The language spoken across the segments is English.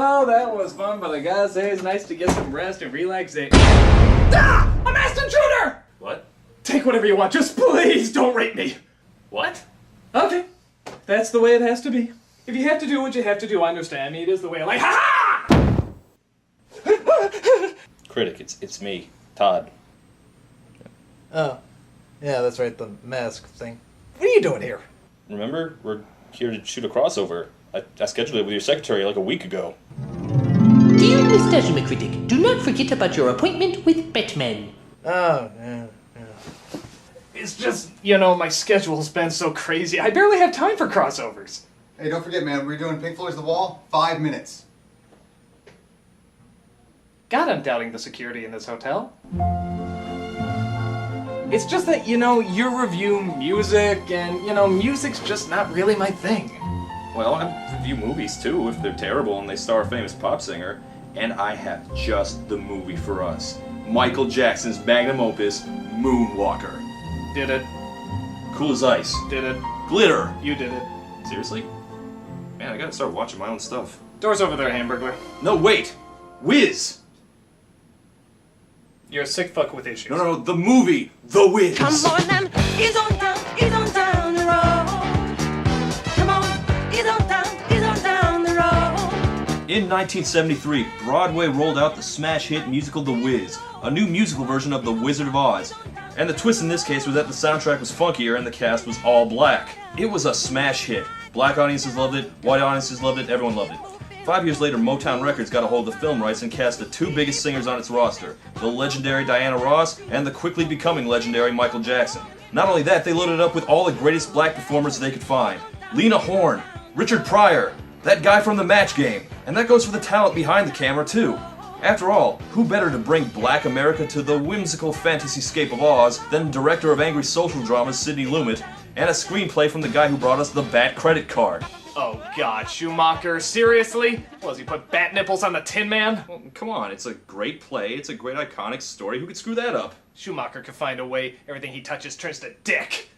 Well, that was fun, but I gotta say it's nice to get some rest and relaxation. Ah! A masked intruder! What? Take whatever you want, just please don't rape me. What? Okay, that's the way it has to be. If you have to do what you have to do, I understand me. It is the way I like. Ha ha! Critic, it's me, Todd. Oh, yeah, that's right, the mask thing. What are you doing here? Remember? We're here to shoot a crossover. I scheduled it with your secretary like a week ago. Dear Nostalgia Critic, do not forget about your appointment with Batman. Oh, yeah. It's just, my schedule's been so crazy. I barely have time for crossovers. Hey, don't forget, man, we're doing Pink Floyd's The Wall, 5 minutes. God, I'm doubting the security in this hotel. It's just that, you review music, and, music's just not really my thing. Well, I review movies too if they're terrible and they star a famous pop singer. And I have just the movie for us. Michael Jackson's magnum opus, Moonwalker. Did it. Cool as ice. Did it. Glitter. You did it. Seriously? Man, I gotta start watching my own stuff. Door's over there, Hamburglar. No, wait! Wiz! You're a sick fuck with issues. No, the movie, The Wiz! Come on and ease on down the road. Come on, ease on down the road. In 1973, Broadway rolled out the smash hit musical The Wiz, a new musical version of The Wizard of Oz. And the twist in this case was that the soundtrack was funkier and the cast was all black. It was a smash hit. Black audiences loved it, white audiences loved it, everyone loved it. 5 years later, Motown Records got a hold of the film rights and cast the two biggest singers on its roster, the legendary Diana Ross and the quickly becoming legendary Michael Jackson. Not only that, they loaded it up with all the greatest black performers they could find. Lena Horne, Richard Pryor, that guy from The Match Game, and that goes for the talent behind the camera too. After all, who better to bring Black America to the whimsical fantasy-scape of Oz than director of angry social dramas Sidney Lumet, and a screenplay from the guy who brought us the Bat credit card. Oh god, Schumacher, seriously? What, does he put bat nipples on the Tin Man? Well, come on, it's a great play, it's a great iconic story, who could screw that up? Schumacher could find a way everything he touches turns to dick.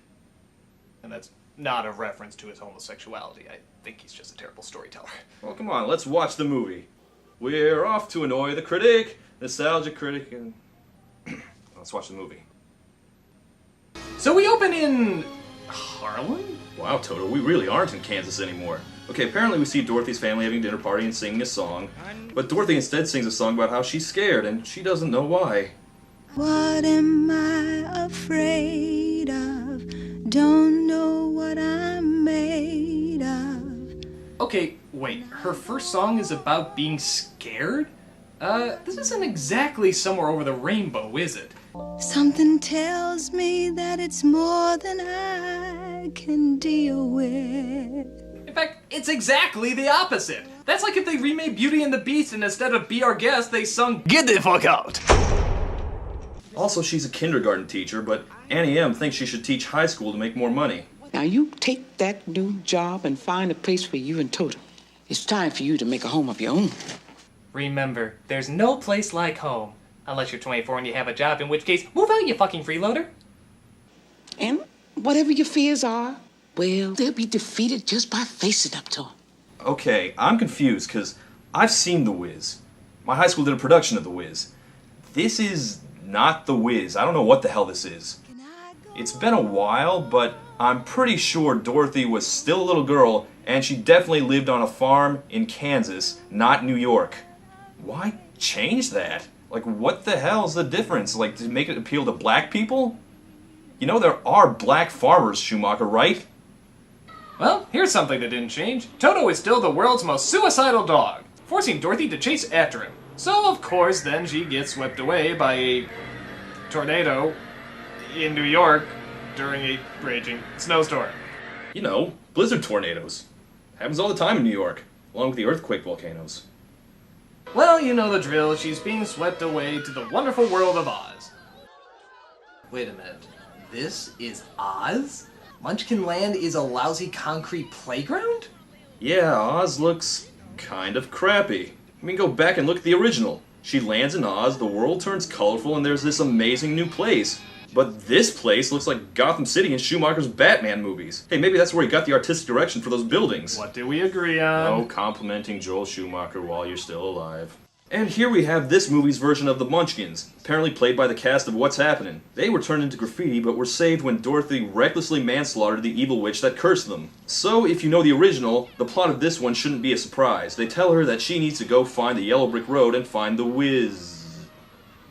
And that's not a reference to his homosexuality. I think he's just a terrible storyteller. Well, come on, let's watch the movie. We're off to annoy the critic, Nostalgia Critic, and... let's watch the movie. So we open in... Harlem? Wow, Toto, we really aren't in Kansas anymore. Okay, apparently we see Dorothy's family having a dinner party and singing a song, but Dorothy instead sings a song about how she's scared, and she doesn't know why. What am I afraid of? Don't know what I'm made of. Okay, wait, her first song is about being scared? This isn't exactly Somewhere Over the Rainbow, is it? Something tells me that it's more than I can deal with. In fact, it's exactly the opposite. That's like if they remade Beauty and the Beast and instead of Be Our Guest, they sung Get the Fuck Out! Also, she's a kindergarten teacher, but Annie M thinks she should teach high school to make more money. Now you take that new job and find a place for you and Toto. It's time for you to make a home of your own. Remember, there's no place like home. Unless you're 24 and you have a job, in which case, move out, you fucking freeloader. And whatever your fears are, well, they'll be defeated just by facing up to them. Okay, I'm confused, because I've seen The Wiz. My high school did a production of The Wiz. This is not The Wiz. I don't know what the hell this is. It's been a while, but I'm pretty sure Dorothy was still a little girl, and she definitely lived on a farm in Kansas, not New York. Why change that? Like, what the hell's the difference? Like, to make it appeal to black people? You know there are black farmers, Schumacher, right? Well, here's something that didn't change. Toto is still the world's most suicidal dog, forcing Dorothy to chase after him. So, of course, then she gets swept away by a tornado in New York during a raging snowstorm. You know, blizzard tornadoes. Happens all the time in New York, along with the earthquake volcanoes. Well, you know the drill. She's being swept away to the wonderful world of Oz. Wait a minute. This is Oz? Munchkin Land is a lousy concrete playground? Yeah, Oz looks kind of crappy. I mean, go back and look at the original. She lands in Oz, the world turns colorful, and there's this amazing new place. But this place looks like Gotham City in Schumacher's Batman movies. Hey, maybe that's where he got the artistic direction for those buildings. What do we agree on? No complimenting Joel Schumacher while you're still alive. And here we have this movie's version of the Munchkins, apparently played by the cast of What's Happening. They were turned into graffiti, but were saved when Dorothy recklessly manslaughtered the evil witch that cursed them. So, if you know the original, the plot of this one shouldn't be a surprise. They tell her that she needs to go find the yellow brick road and find the Wiz.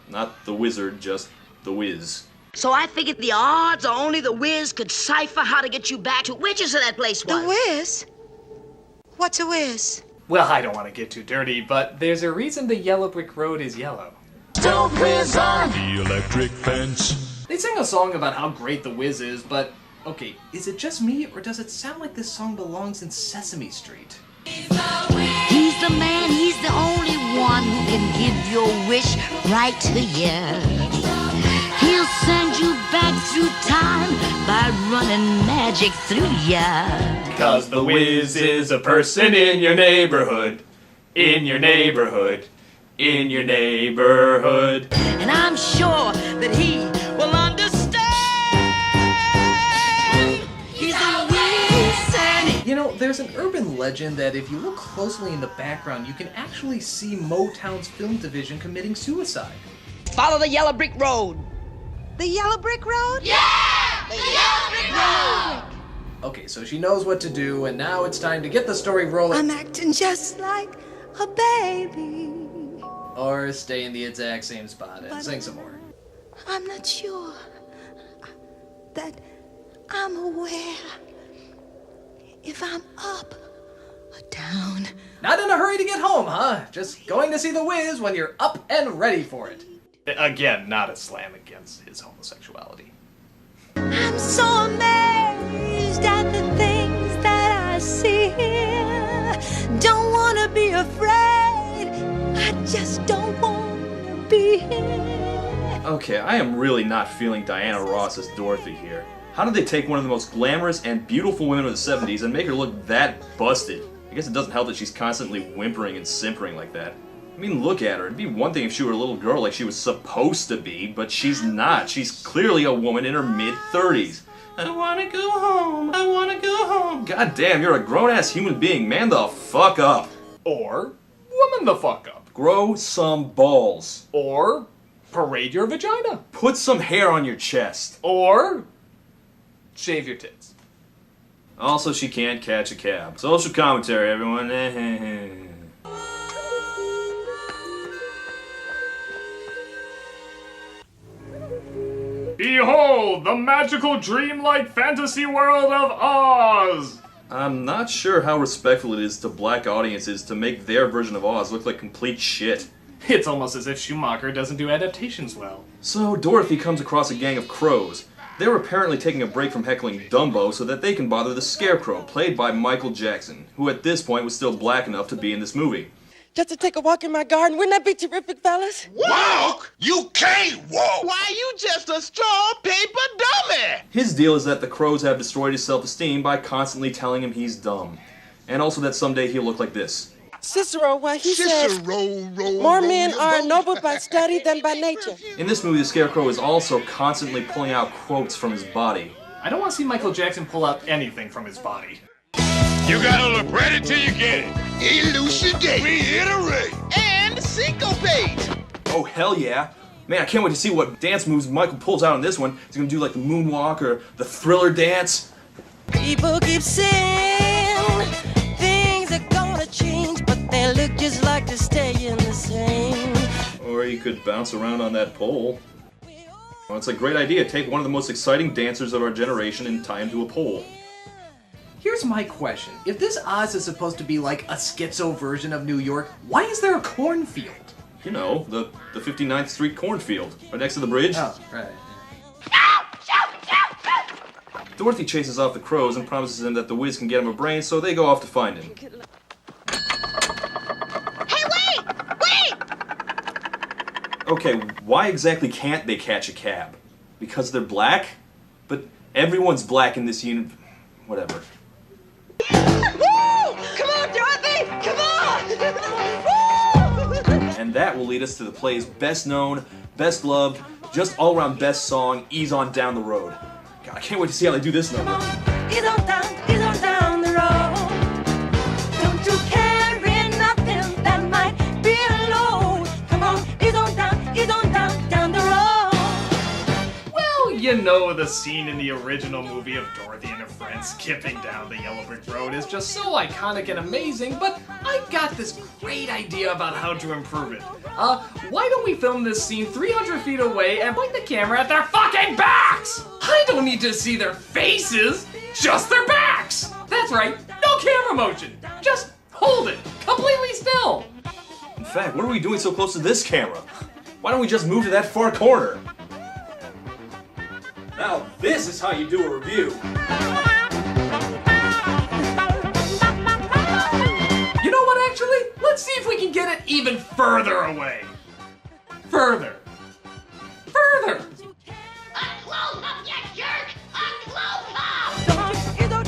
Not the wizard, just the Wiz. So I figured the odds are only the Wiz could cipher how to get you back to whiches of that place was. The Wiz? What's a whiz? Well, I don't want to get too dirty, but there's a reason the yellow brick road is yellow. Don't whiz on the electric fence. They sing a song about how great the Wiz is, but okay, is it just me, or does it sound like this song belongs in Sesame Street? He's the man, he's the only one who can give your wish right to you. He'll send you back through time by running magic through ya. Cause the Wiz is a person in your neighborhood. In your neighborhood. In your neighborhood. And I'm sure that he will understand. He's a Wiz and You know, there's an urban legend that if you look closely in the background, you can actually see Motown's film division committing suicide. follow the yellow brick road. The yellow brick road? Yeah! The yellow brick road! Okay, so she knows what to do, and now it's time to get the story rolling. I'm acting just like a baby. Or stay in the exact same spot and sing some more. I'm not sure that I'm aware if I'm up or down. Not in a hurry to get home, huh? Just going to see the Wiz when you're up and ready for it. Again, not a slam against his homosexuality. I'm so amazed at the things that I see here. Don't wanna be afraid. I just don't wanna be here. Okay, I am really not feeling Diana Ross as Dorothy here. How did they take one of the most glamorous and beautiful women of the 70s and make her look that busted? I guess it doesn't help that she's constantly whimpering and simpering like that. I mean, look at her. It'd be one thing if she were a little girl like she was supposed to be, but she's not. She's clearly a woman in her mid-30s. I wanna go home. I wanna go home. God damn, you're a grown-ass human being. Man the fuck up. Or woman the fuck up. Grow some balls. Or parade your vagina. Put some hair on your chest. Or shave your tits. Also, she can't catch a cab. Social commentary, everyone. Behold, the magical dreamlike fantasy world of Oz! I'm not sure how respectful it is to black audiences to make their version of Oz look like complete shit. It's almost as if Schumacher doesn't do adaptations well. So, Dorothy comes across a gang of crows. They're apparently taking a break from heckling Dumbo so that they can bother the Scarecrow, played by Michael Jackson, who at this point was still black enough to be in this movie. Just to take a walk in my garden. Wouldn't that be terrific, fellas? Walk? You can't walk! Why, you just a straw paper dummy! His deal is that the crows have destroyed his self-esteem by constantly telling him he's dumb. And also that someday he'll look like this. Cicero, well, he says, more men are ennobled by study than by nature. In this movie, the Scarecrow is also constantly pulling out quotes from his body. I don't want to see Michael Jackson pull out anything from his body. You gotta look ready till you get it. Elucidate, reiterate, and syncopate. Oh, hell yeah. Man, I can't wait to see what dance moves Michael pulls out in this one. He's gonna do like the moonwalk or the thriller dance. People keep saying things are gonna change, but they look just like they're staying the same. Or he could bounce around on that pole. Well, it's a great idea. Take one of the most exciting dancers of our generation and tie him to a pole. Here's my question. If this Oz is supposed to be like a schizo version of New York, why is there a cornfield? You know, the 59th Street cornfield, right next to the bridge. Oh, right. Dorothy chases off the crows and promises him that the Wiz can get him a brain, so they go off to find him. Hey, wait! Wait! Okay, why exactly can't they catch a cab? Because they're black? But everyone's black in this unit. Whatever. Woo! Come on, Dorothy! Come on! Woo! And that will lead us to the play's best known, best loved, Just all-around best song, Ease On Down the Road. God, I can't wait to see how they do this number. Ease on down the road. Don't you carry nothing that might be a load. Come on, ease on down the road. Well, you know the scene in the original movie of Dorothy and her friends skipping down the yellow brick road is just so iconic and amazing, but I've got this great idea about how to improve it. Why don't we film this scene 300 feet away and point the camera at their fucking backs? I don't need to see their faces, just their backs! That's right, no camera motion, just hold it, completely still. In fact, what are we doing so close to this camera? Why don't we just move to that far corner? Now, this is how you do a review. You know what, actually? Let's see if we can get it even further away. Further. Further! A close-up, you jerk! A close-up! Come on, ease on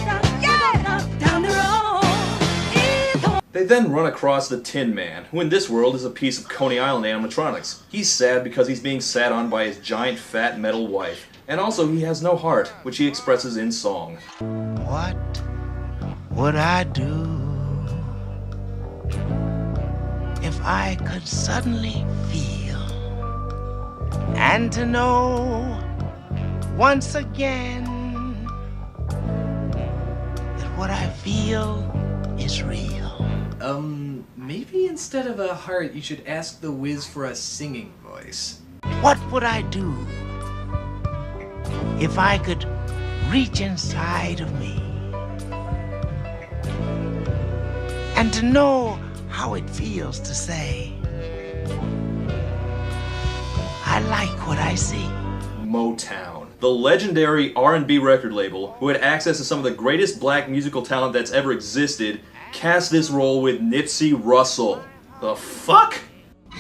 down the road. They then run across the Tin Man, who in this world is a piece of Coney Island animatronics. He's sad because he's being sat on by his giant fat metal wife. And also he has no heart, which he expresses in song. What would I do if I could suddenly feel and to know once again that what I feel is real? Maybe instead of a heart, you should ask the Wiz for a singing voice. What would I do if I could reach inside of me and to know how it feels to say, I like what I see? Motown, the legendary R&B record label who had access to some of the greatest black musical talent that's ever existed, cast this role with Nipsey Russell. The fuck?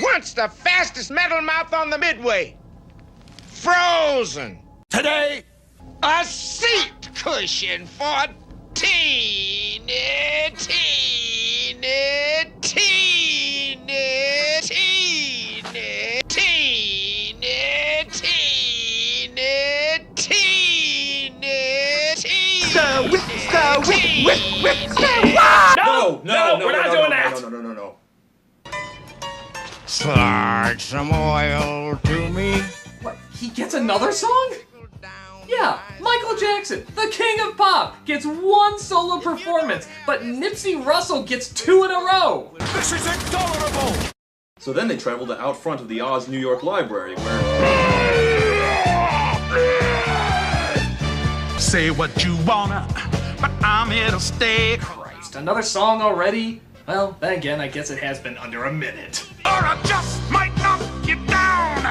Once the fastest metal mouth on the Midway. Frozen. Today, a seat cushion for teeny, teeny, teeny, teeny, teeny, teeny, teeny, teeny. No, we're not doing that. No. Slide some oil to me. What, he gets another song? Yeah, Michael Jackson, the king of pop, gets one solo performance, but Nipsey Russell gets 2 in a row. This is intolerable. So then they travel to out front of the Oz New York Library, where... Say what you wanna, but I'm here to stay. Christ, another song already? Well, then again, I guess it has been under a minute. Or I just might knock you down.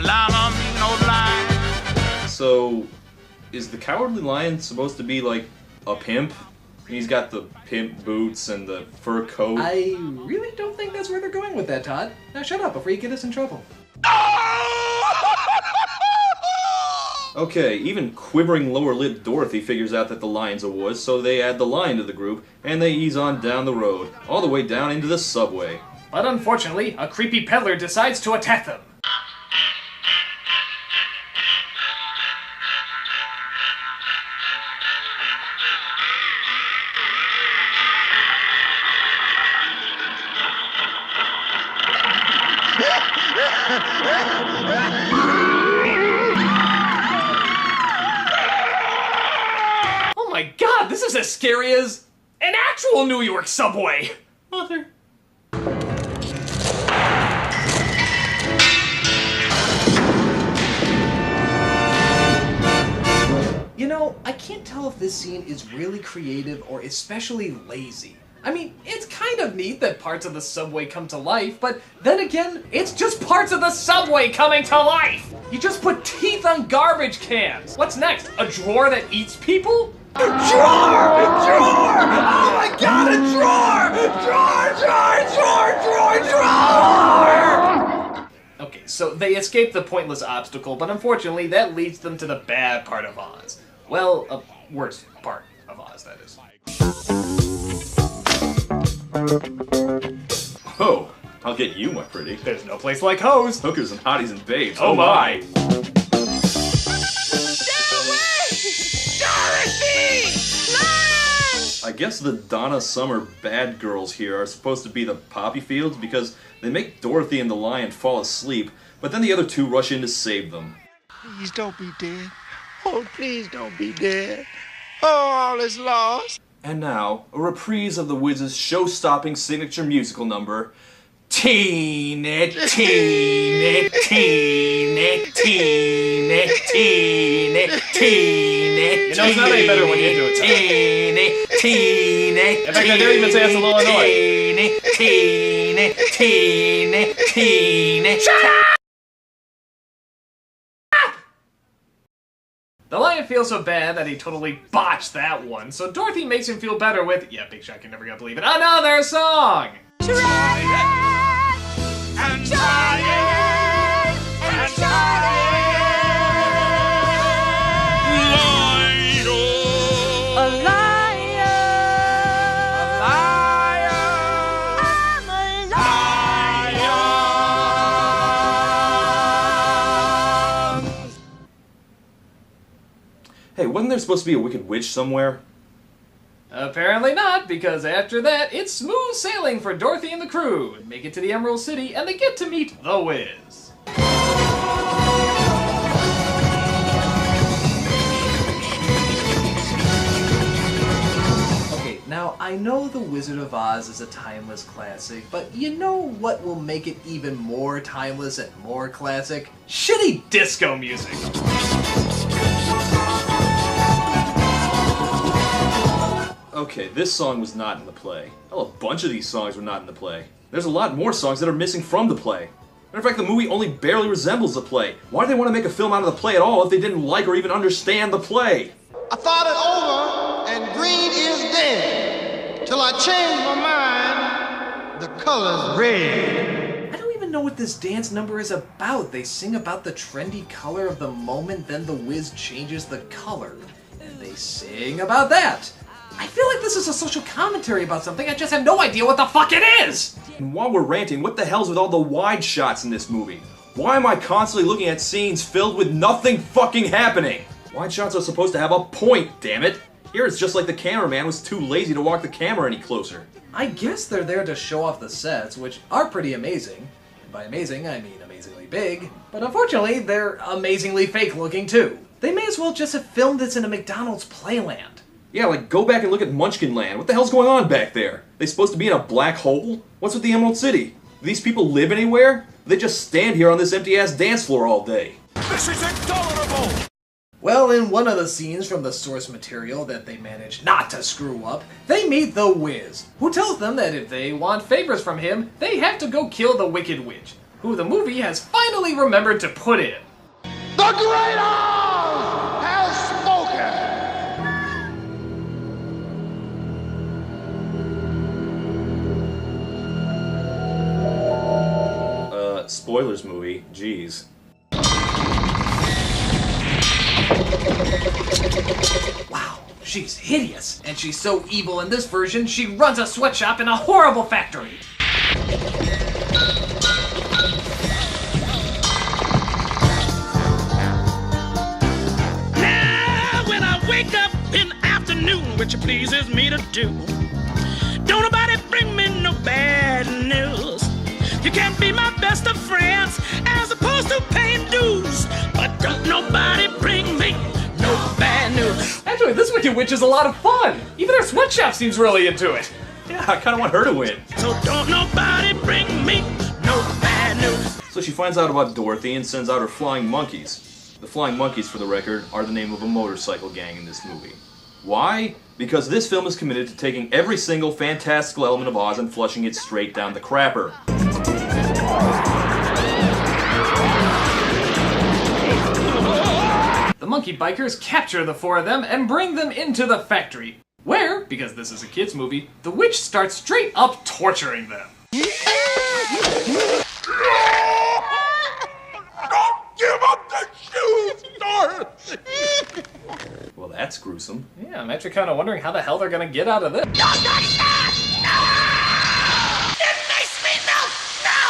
Line on me, no line. So, is the Cowardly Lion supposed to be like a pimp? He's got the pimp boots and the fur coat. I really don't think that's where they're going with that, Todd. Now shut up before you get us in trouble. Okay, even quivering lower-lip Dorothy figures out that the lion's a wuss, so they add the lion to the group, and they ease on down the road, all the way down into the subway. But unfortunately, a creepy peddler decides to attack them. Oh my god, this is as scary as an actual New York subway! Mother. You know, I can't tell if this scene is really creative or especially lazy. I mean, it's kind of neat that parts of the subway come to life, but then again, it's just parts of the subway coming to life! You just put teeth on garbage cans! What's next? A drawer that eats people? A drawer! A drawer! Oh my god, a drawer! Drawer! Okay, so they escape the pointless obstacle, but unfortunately that leads them to the bad part of Oz. Well, a worse part of Oz, that is. Oh, I'll get you, my pretty. There's no place like hoes. Hookers and hotties and babes. Oh my. I guess the Donna Summer bad girls here are supposed to be the poppy fields because they make Dorothy and the lion fall asleep, but then the other two rush in to save them. Please don't be dead. Oh, please don't be dead. Oh, all is lost. And now, a reprise of the Wiz' show-stopping signature musical number, Teen It, Teen It, Teen It, Teen It, Teen It, Teen It. You know, it's not any better when you do it. Teen It, Teen It. In fact, I dare even say it's a little annoying. Teen It, Teen It, Teen It, Teen It. Shut up! The lion feels so bad that he totally botched that one, so Dorothy makes him feel better with, yeah, Big Shot, you're never gonna believe it, another song! Try And trying, and trying. a liar. I'm a liar. Hey, wasn't there supposed to be a Wicked Witch somewhere? Apparently not, because after that, it's smooth sailing for Dorothy and the crew. Make it to the Emerald City, and they get to meet the Wiz. Okay, now I know The Wizard of Oz is a timeless classic, but you know what will make it even more timeless and more classic? Shitty disco music! Okay, this song was not in the play. Hell, a bunch of these songs were not in the play. There's a lot more songs that are missing from the play. Matter of fact, the movie only barely resembles the play. Why do they want to make a film out of the play at all if they didn't like or even understand the play? I thought it over, and green is dead. Till I changed my mind, the color's red. I don't even know what this dance number is about. They sing about the trendy color of the moment, then the Wiz changes the color. And they sing about that. I feel like this is a social commentary about something, I just have no idea what the fuck it is! And while we're ranting, what the hell's with all the wide shots in this movie? Why am I constantly looking at scenes filled with nothing fucking happening? Wide shots are supposed to have a point, damn it! Here it's just like the cameraman was too lazy to walk the camera any closer. I guess they're there to show off the sets, which are pretty amazing. And by amazing, I mean amazingly big. But unfortunately, they're amazingly fake looking too. They may as well just have filmed this in a McDonald's playland. Yeah, like, go back and look at Munchkin Land. What the hell's going on back there? They supposed to be in a black hole? What's with the Emerald City? Do these people live anywhere? They just stand here on this empty-ass dance floor all day. This is intolerable! Well, in one of the scenes from the source material that they managed not to screw up, they meet the Wiz, who tells them that if they want favors from him, they have to go kill the Wicked Witch, who the movie has finally remembered to put in. The Great Oz has spoken! Spoilers movie, jeez. Wow, she's hideous, and she's so evil in this version, she runs a sweatshop in a horrible factory. Now, when I wake up in the afternoon, which it pleases me to do, don't nobody bring me no bad news. You can't be my best of friends as opposed to paying dues. But don't nobody bring me no bad news. Actually, this Wicked Witch is a lot of fun. Even her sweatshop seems really into it. Yeah, I kinda want her to win. So don't nobody bring me no bad news. So she finds out about Dorothy and sends out her flying monkeys. The flying monkeys, for the record, are the name of a motorcycle gang in this movie. Why? Because this film is committed to taking every single fantastical element of Oz and flushing it straight down the crapper. The monkey bikers capture the four of them and bring them into the factory, where, because this is a kids' movie, the witch starts straight up torturing them. Don't give up the shoes, Dorothy! Well, that's gruesome. Yeah, I'm actually kind of wondering how the hell they're gonna get out of this. It makes me melt! No!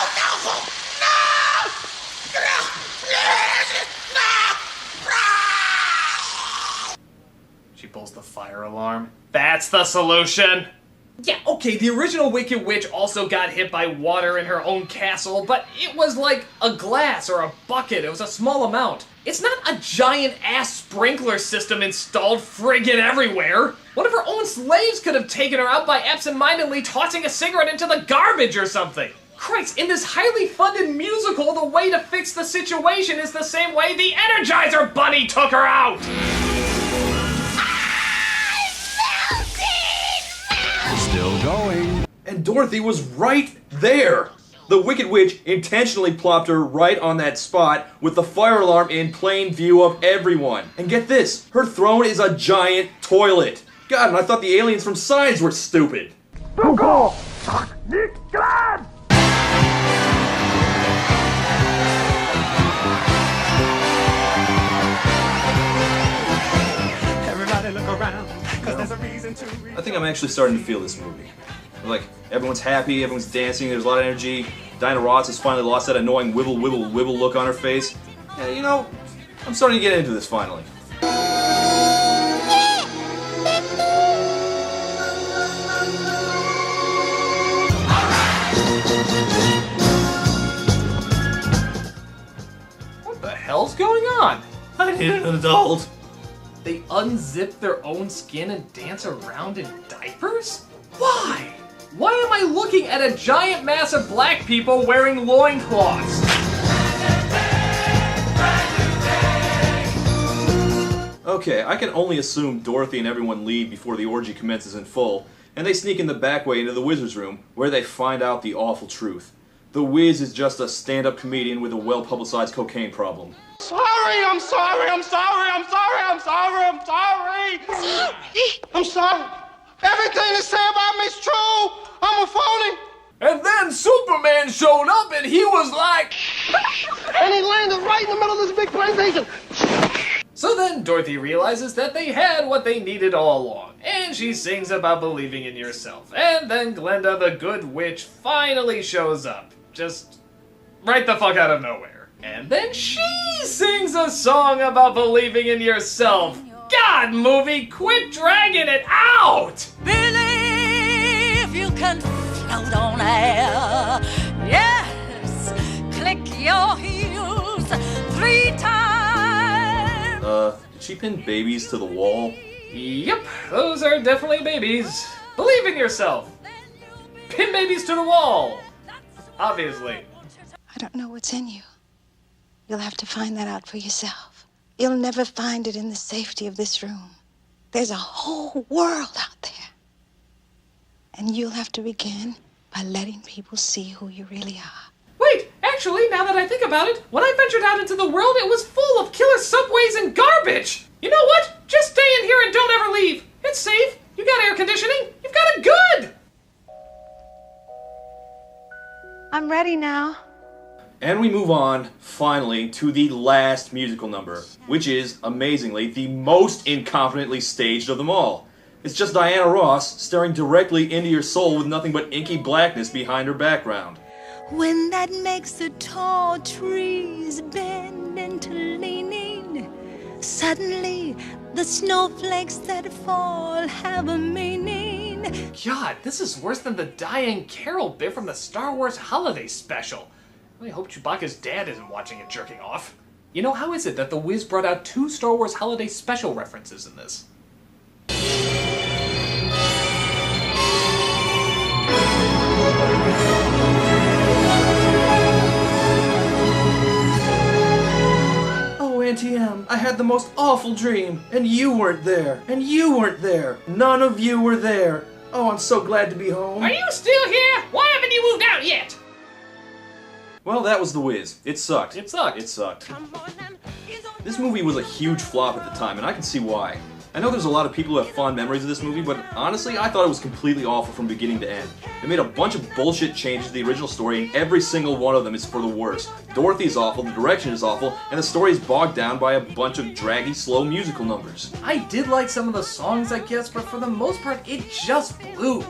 She pulls the fire alarm. That's the solution! Yeah, okay, the original Wicked Witch also got hit by water in her own castle, but it was like a glass or a bucket. It was a small amount. It's not a giant-ass sprinkler system installed friggin' everywhere. One of her own slaves could have taken her out by absentmindedly tossing a cigarette into the garbage or something. Christ, in this highly funded musical, the way to fix the situation is the same way the Energizer Bunny took her out! Still going. And Dorothy was right there! The Wicked Witch intentionally plopped her right on that spot with the fire alarm in plain view of everyone. And get this, her throne is a giant toilet. God, and I thought the aliens from Signs were stupid. Everybody look around, 'cause there's a reason to. I think I'm actually starting to feel this movie. Like, everyone's happy, everyone's dancing, there's a lot of energy. Dinah Ross has finally lost that annoying wibble, wibble, wibble look on her face. Yeah, you know, I'm starting to get into this finally. What the hell's going on? I need an adult. They unzip their own skin and dance around in diapers? Why? Why am I looking at a giant mass of black people wearing loincloths? Okay, I can only assume Dorothy and everyone leave before the orgy commences in full, and they sneak in the back way into the Wizard's room, where they find out the awful truth. The Wiz is just a stand-up comedian with a well-publicized cocaine problem. Sorry, I'm sorry, I'm sorry, I'm sorry, I'm sorry, I'm sorry. I'm sorry. Everything they say about me is true. I'm a phony. And then Superman showed up and he was like... And he landed right in the middle of this big plantation. So then Dorothy realizes that they had what they needed all along, and she sings about believing in yourself. And then Glinda the Good Witch finally shows up, just right the fuck out of nowhere. And then she sings a song about believing in yourself. God, movie, quit dragging it out! Believe you can float on air. Yes, click your heels 3 times. Did she pin babies to the wall? Yep, those are definitely babies. Believe in yourself. Pin babies to the wall. Obviously. I don't know what's in you. You'll have to find that out for yourself. You'll never find it in the safety of this room. There's a whole world out there. And you'll have to begin by letting people see who you really are. Wait, actually, now that I think about it, when I ventured out into the world, it was full of killer subways and garbage. You know what? Just stay in here and don't ever leave. It's safe. You got air conditioning. You've got it good. I'm ready now. And we move on, finally, to the last musical number, which is, amazingly, the most incompetently staged of them all. It's just Diana Ross staring directly into your soul with nothing but inky blackness behind her background. When that makes the tall trees bend into leaning, suddenly the snowflakes that fall have a meaning. God, this is worse than the Diane Carroll bit from the Star Wars Holiday Special. I hope Chewbacca's dad isn't watching it jerking off. You know, how is it that The Wiz brought out 2 Star Wars Holiday Special references in this? Oh, Auntie M, I had the most awful dream, and you weren't there, and you weren't there. None of you were there. Oh, I'm so glad to be home. Are you still here? Why haven't you moved out yet? Well, that was The Wiz. It sucked. It sucked. It sucked. This movie was a huge flop at the time, and I can see why. I know there's a lot of people who have fond memories of this movie, but honestly, I thought it was completely awful from beginning to end. They made a bunch of bullshit changes to the original story, and every single one of them is for the worst. Dorothy's awful, the direction is awful, and the story is bogged down by a bunch of draggy, slow musical numbers. I did like some of the songs, I guess, but for the most part, it just blew.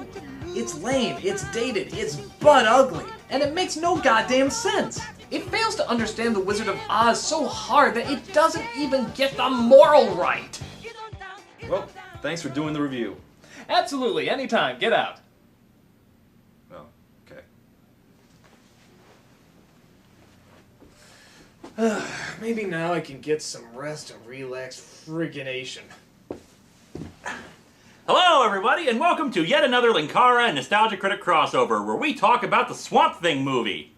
It's lame, it's dated, it's butt ugly, and it makes no goddamn sense. It fails to understand the Wizard of Oz so hard that it doesn't even get the moral right. Well, thanks for doing the review. Absolutely, anytime. Get out. Oh, okay. Maybe now I can get some rest and relax friggin'ation. Hello, everybody, and welcome to yet another Linkara and Nostalgia Critic crossover, where we talk about the Swamp Thing movie.